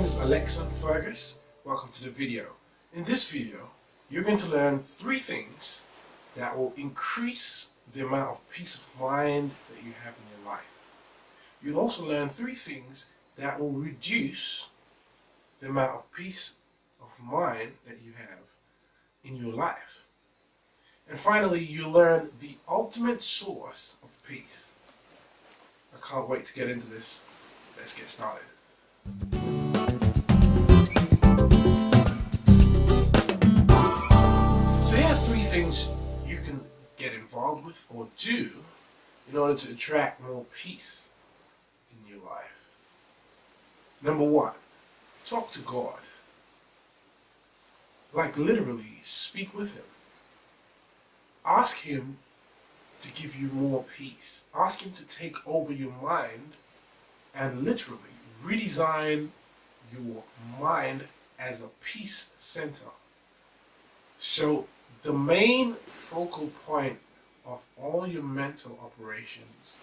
is Alexon Fergus. Welcome to the video. In this video, you're going to learn 3 things that will increase the amount of peace of mind that you have in your life. You'll also learn 3 things that will reduce the amount of peace of mind that you have in your life. And finally, you'll learn the ultimate source of peace. I can't wait to get into this. Let's get started. So here are 3 things you can get involved with or do in order to attract more peace in your life. Number 1, talk to God. Like literally, speak with Him. Ask Him to give you more peace. Ask Him to take over your mind and literally redesign your mind as a peace center. So the main focal point of all your mental operations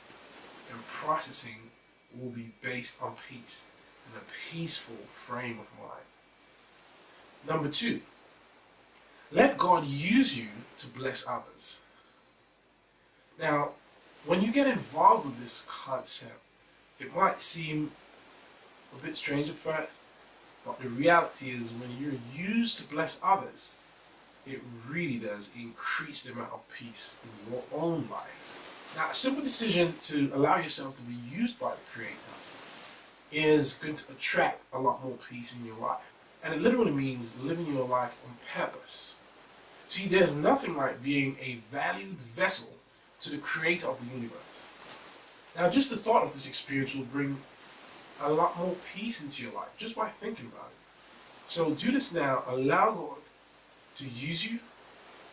and processing will be based on peace and a peaceful frame of mind. Number 2, let God use you to bless others. Now, when you get involved with this concept, it might seem a bit strange at first, but the reality is when you're used to bless others, it really does increase the amount of peace in your own life. Now, a simple decision to allow yourself to be used by the Creator is going to attract a lot more peace in your life. And it literally means living your life on purpose. See, there's nothing like being a valued vessel to the Creator of the universe. Now, just the thought of this experience will bring a lot more peace into your life just by thinking about it. So do this now. Allow God to use you,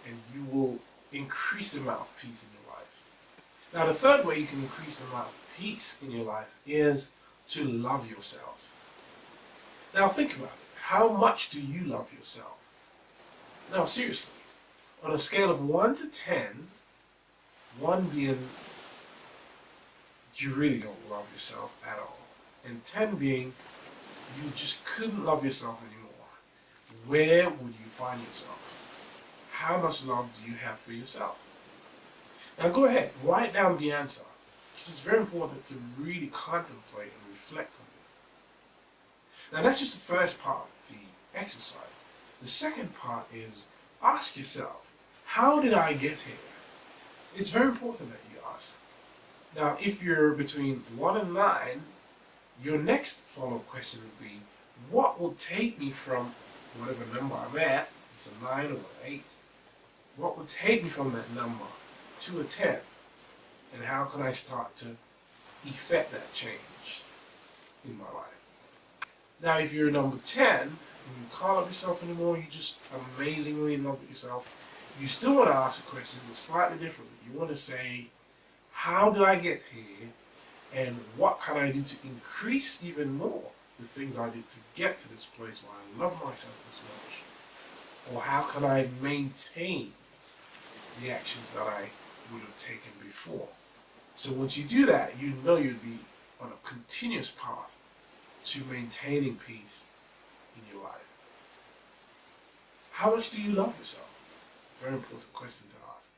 and you will increase the amount of peace in your life. Now, the third way you can increase the amount of peace in your life is to love yourself. Now, think about it. How much do you love yourself? Now, seriously, on a scale of 1 to 10, 1 being you really don't love yourself at all, and 10 being you just couldn't love yourself anymore, where would you find yourself? How much love do you have for yourself? Now go ahead, write down the answer. This is very important to really contemplate and reflect on this. Now that's just the first part of the exercise. The second part is ask yourself, how did I get here? It's very important that you ask. Now if you're between 1 and 9, your next follow-up question would be, what will take me from whatever number I'm at, if it's a 9 or an 8, what will take me from that number to a 10? And how can I start to effect that change in my life? Now if you're number 10, and you can't love yourself anymore, you just amazingly in love with yourself, you still want to ask a question, but slightly differently. You want to say, how did I get here? And what can I do to increase even more the things I did to get to this place where I love myself this much? Or how can I maintain the actions that I would have taken before? So once you do that, you know you'd be on a continuous path to maintaining peace in your life. How much do you love yourself? Very important question to ask.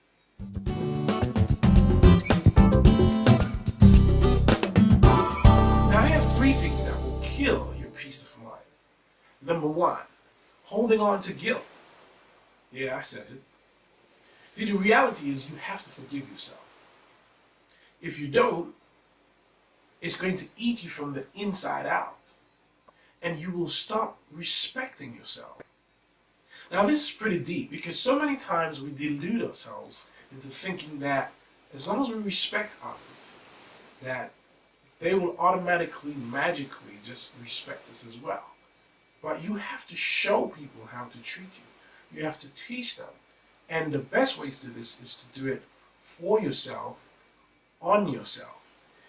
Now I have 3 things that will kill your peace of mind. Number 1, holding on to guilt. Yeah, I said it. See, the reality is you have to forgive yourself. If you don't, it's going to eat you from the inside out, and you will stop respecting yourself. Now this is pretty deep, because so many times we delude ourselves into thinking that as long as we respect others, that they will automatically, magically just respect us as well. But you have to show people how to treat you. You have to teach them. And the best way to do this is to do it for yourself, on yourself.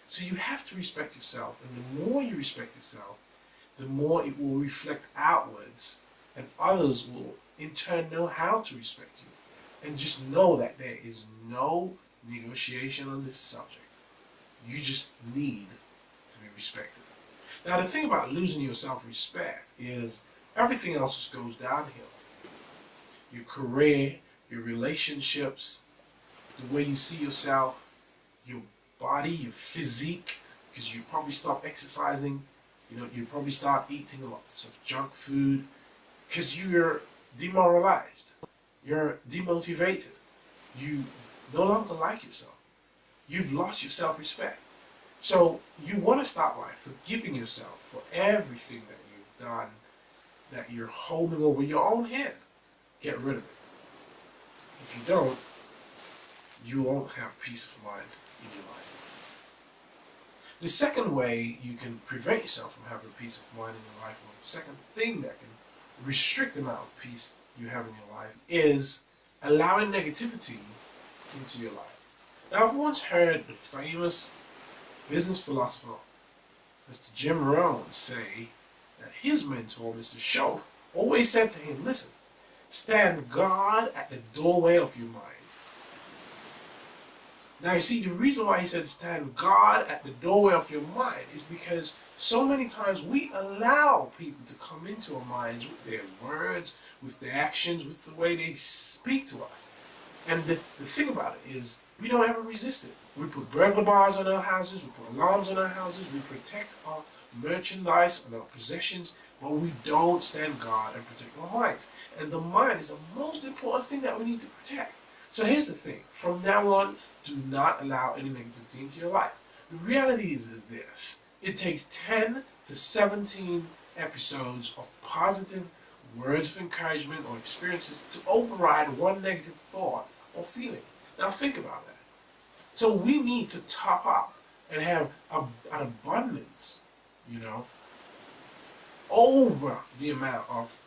So you have to respect yourself, and the more you respect yourself, the more it will reflect outwards, and others will in turn know how to respect you. And just know that there is no negotiation on this subject. You just need to be respected. Now, the thing about losing your self-respect is everything else just goes downhill. Your career, your relationships, the way you see yourself, your body, your physique, because you probably stop exercising, you probably start eating lots of junk food, because you're demoralized, you're demotivated, you no longer like yourself, you've lost your self-respect. So you want to start by forgiving yourself for everything that you've done, that you're holding over your own head. Get rid of it. If you don't, you won't have peace of mind in your life. The second way you can prevent yourself from having peace of mind in your life, or the second thing that can restrict the amount of peace you have in your life, is allowing negativity into your life. Now, I've once heard the famous business philosopher, Mr. Jim Rohn, say that his mentor, Mr. Shoaff, always said to him, listen, stand guard at the doorway of your mind. Now, you see, the reason why he said stand guard at the doorway of your mind is because so many times we allow people to come into our minds with their words, with their actions, with the way they speak to us. And the thing about it is, we don't ever resist it. We put burglar bars on our houses, we put alarms on our houses, we protect our merchandise and our possessions, but we don't stand guard and protect our minds. And the mind is the most important thing that we need to protect. So here's the thing, from now on, do not allow any negativity into your life. The reality is this, it takes 10 to 17 episodes of positive words of encouragement or experiences to override one negative thought or feeling. Now think about that. So we need to top up and have an abundance, over the amount of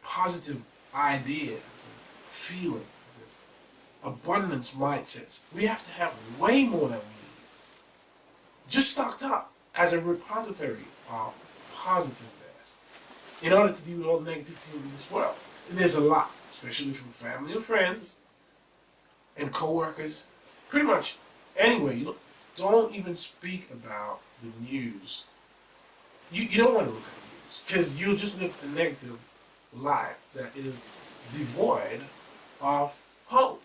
positive ideas and feelings and abundance mindsets. We have to have way more than we need. Just stocked up as a repository of positiveness in order to deal with all the negativity in this world. And there's a lot, especially from family and friends and co-workers. Pretty much anywhere you look, don't even speak about the news. You don't want to look at the news because you'll just live a negative life that is devoid of hope.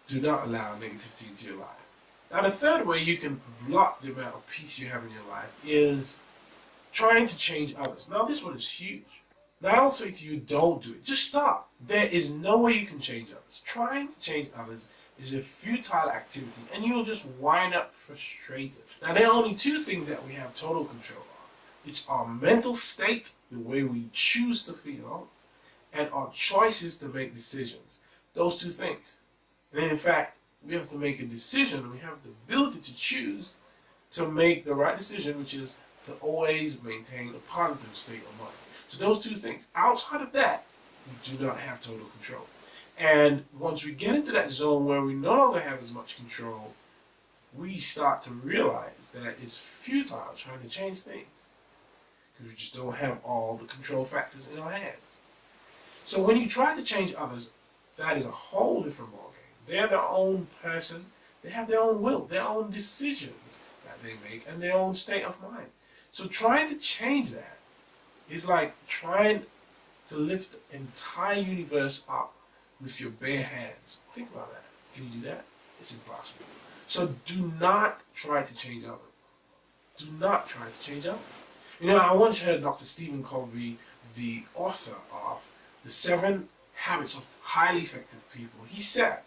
Do not allow negativity into your life. Now, the third way you can block the amount of peace you have in your life is trying to change others. Now, this one is huge. Now, I don't say to you, don't do it. Just stop. There is no way you can change others. Trying to change others is a futile activity, and you'll just wind up frustrated. Now, there are only two things that we have total control of. It's our mental state, the way we choose to feel, and our choices to make decisions. Those two things. And in fact, we have to make a decision. We have the ability to choose to make the right decision, which is to always maintain a positive state of mind. So those two things. Outside of that, we do not have total control. And once we get into that zone where we no longer have as much control, we start to realize that it's futile trying to change things, because we just don't have all the control factors in our hands. So when you try to change others, that is a whole different ballgame. They're their own person. They have their own will, their own decisions that they make, and their own state of mind. So trying to change that is like trying to lift the entire universe up with your bare hands. Think about that. Can you do that? It's impossible. So do not try to change others. Do not try to change others. I once heard Dr. Stephen Covey, the author of The 7 Habits of Highly Effective People. He said,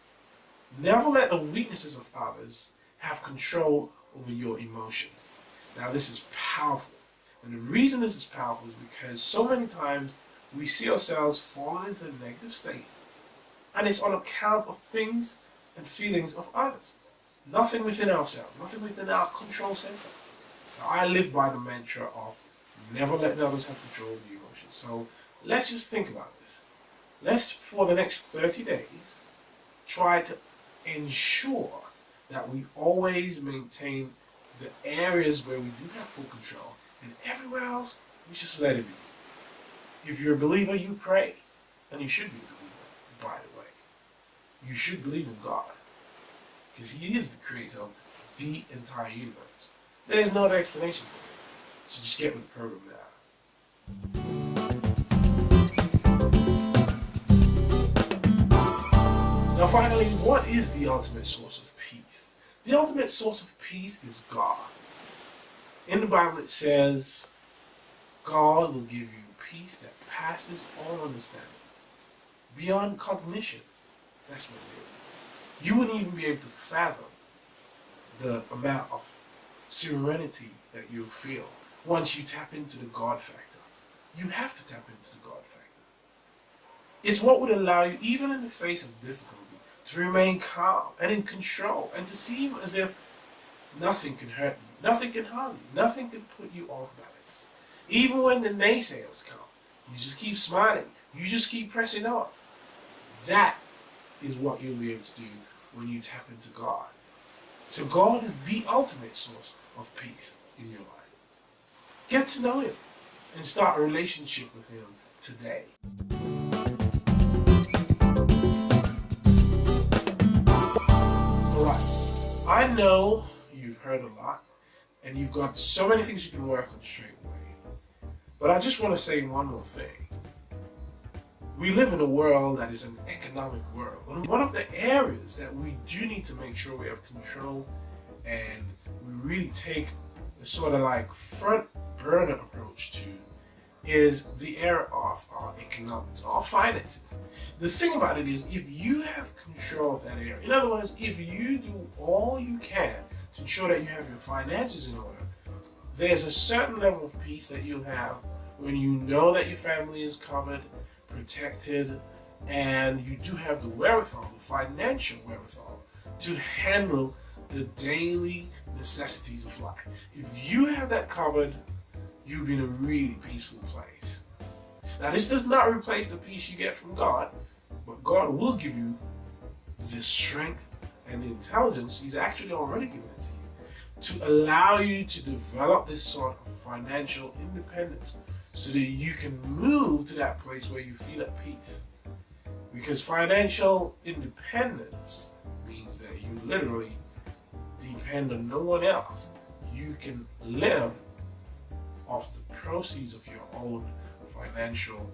never let the weaknesses of others have control over your emotions. Now, this is powerful. And the reason this is powerful is because so many times we see ourselves falling into a negative state, and it's on account of things and feelings of others. Nothing within ourselves, nothing within our control center. Now, I live by the mantra of never letting others have control of your emotions. So let's just think about this. Let's, for the next 30 days, try to ensure that we always maintain the areas where we do have full control, and everywhere else, we just let it be. If you're a believer, you pray. And you should be a believer, by the way. You should believe in God, because He is the creator of the entire universe. There's no other explanation for it. So just get with the program now. Now finally, what is the ultimate source of peace? The ultimate source of peace is God. In the Bible it says, God will give you peace that passes all understanding, beyond cognition. That's what it is. You wouldn't even be able to fathom the amount of serenity that you'll feel once you tap into the God factor. You have to tap into the God factor. It's what would allow you, even in the face of difficulty, to remain calm and in control and to seem as if nothing can hurt you, nothing can harm you, nothing can put you off balance. Even when the naysayers come, you just keep smiling, you just keep pressing on. That is what you'll be able to do when you tap into God. So God is the ultimate source of peace in your life. Get to know Him and start a relationship with Him today. Alright, I know you've heard a lot and you've got so many things you can work on straight away. But I just want to say one more thing. We live in a world that is an economic world. And one of the areas that we do need to make sure we have control and we really take a sort of like front burner approach to is the area of our economics, our finances. The thing about it is, if you have control of that area, in other words, if you do all you can to ensure that you have your finances in order, there's a certain level of peace that you have when you know that your family is covered, protected, and you do have the wherewithal, the financial wherewithal, to handle the daily necessities of life. If you have that covered, you'll be in a really peaceful place. Now, this does not replace the peace you get from God, but God will give you the strength and the intelligence. He's actually already given it to you to allow you to develop this sort of financial independence so that you can move to that place where you feel at peace. Because financial independence means that you literally depend on no one else. You can live off the proceeds of your own financial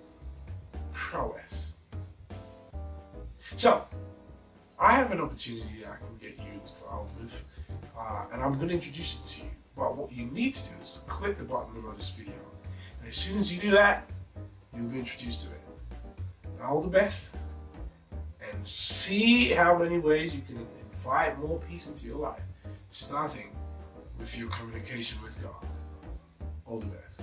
prowess. So, I have an opportunity that I can get you involved with, and I'm going to introduce it to you. But what you need to do is click the button below this video. And as soon as you do that, you'll be introduced to it. And all the best, and see how many ways you can invite more peace into your life, starting with your communication with God. All the best.